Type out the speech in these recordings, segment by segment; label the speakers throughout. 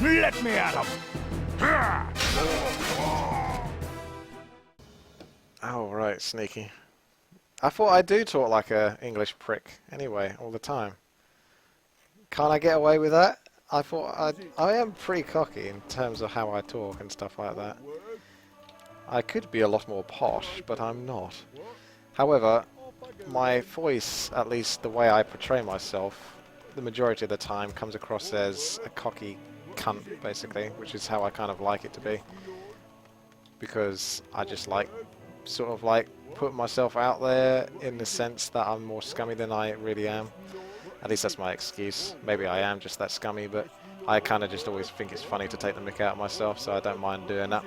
Speaker 1: Let me at him!
Speaker 2: Oh, right, sneaky. I thought I do talk like a English prick anyway, all the time. Can't I get away with that? I thought I am pretty cocky in terms of how I talk and stuff like that. I could be a lot more posh, but I'm not. However, my voice, at least the way I portray myself, the majority of the time comes across as a cocky cunt, basically, which is how I kind of like it to be. Because I just like, sort of like, put myself out there in the sense that I'm more scummy than I really am. At least that's my excuse. Maybe I am just that scummy, but I kind of just always think it's funny to take the mick out of myself, so I don't mind doing that.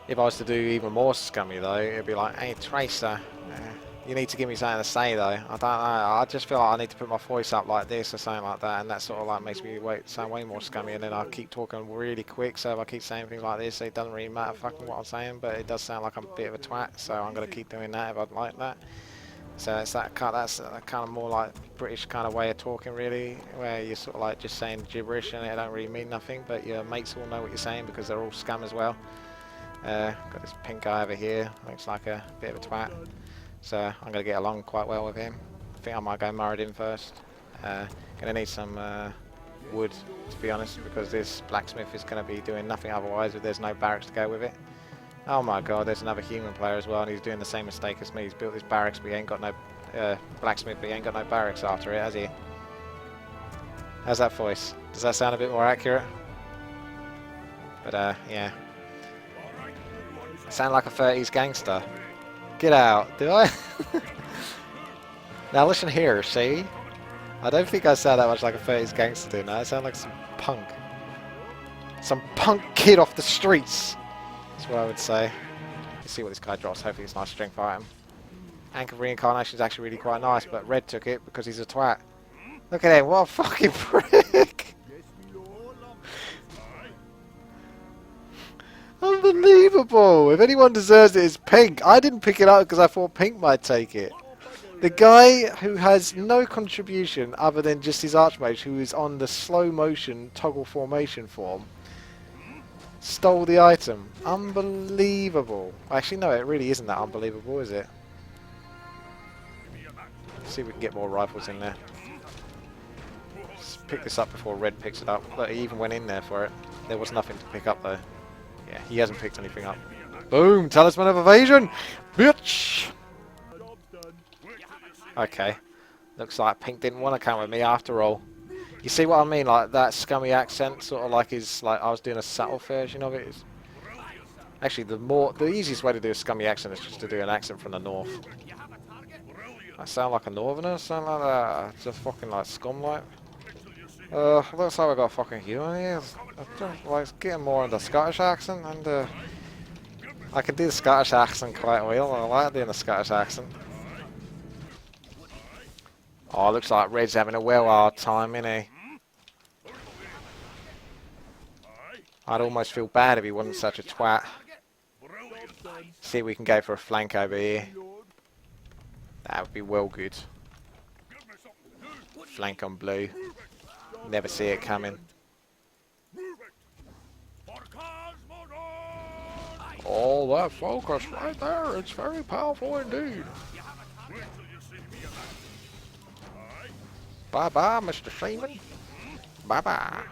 Speaker 2: If I was to do even more scummy though, it'd be like, hey Tracer, you need to give me something to say though. I don't know, I just feel like I need to put my voice up like this or something like that, and that sort of like makes me sound way more scummy, and then I keep talking really quick, so if I keep saying things like this, it doesn't really matter fucking what I'm saying, but it does sound like I'm a bit of a twat, so I'm going to keep doing that if I'd like that. So it's that's kind of more like British kind of way of talking really, where you're sort of like just saying gibberish and it don't really mean nothing, but your mates all know what you're saying because they're all scum as well. Got this pink guy over here, looks like a bit of a twat, so I'm going to get along quite well with him. I think I might go Muradin first. Gonna need some wood, to be honest, because this blacksmith is going to be doing nothing otherwise if there's no barracks to go with it. Oh my god, there's another human player as well, and he's doing the same mistake as me. He's built this barracks, but he ain't got no blacksmith, but he ain't got no barracks after it, has he? How's that voice? Does that sound a bit more accurate? But yeah. I sound like a 30s gangster. Get out, do I? Now listen here, see? I don't think I sound that much like a 30s gangster, do I? I sound like some punk. Some punk kid off the streets! That's what I would say. Let's see what this guy drops. Hopefully it's a nice strength item. Anchor Reincarnation is actually really quite nice, but Red took it because he's a twat. Look at him, what a fucking prick! Unbelievable! If anyone deserves it, it's Pink. I didn't pick it up because I thought Pink might take it. The guy who has no contribution other than just his Archmage, who is on the slow motion toggle formation form, stole the item. Unbelievable. Actually, no, it really isn't that unbelievable, is it? Let's see if we can get more rifles in there. Let's pick this up before Red picks it up. Look, he even went in there for it. There was nothing to pick up, though. Yeah, he hasn't picked anything up. Boom! Talisman of Evasion! Bitch! Okay. Looks like Pink didn't want to come with me after all. You see what I mean? Like that scummy accent, sort of like is like I was doing a subtle version of it. Actually, the easiest way to do a scummy accent is just to do an accent from the north. I sound like a northerner, sound like that. Just fucking like Scum like. Looks like we got a fucking human here. Like getting more into Scottish accent, and I can do the Scottish accent quite well. I like doing the Scottish accent. Oh, looks like Red's having a well hard time, isn't he? I'd almost feel bad if he wasn't such a twat. See if we can go for a flank over here. That would be well good. Flank on blue. Never see it coming. Oh, that focus right there, it's very powerful indeed. Bye-bye, Mr. Seaman. Bye-bye.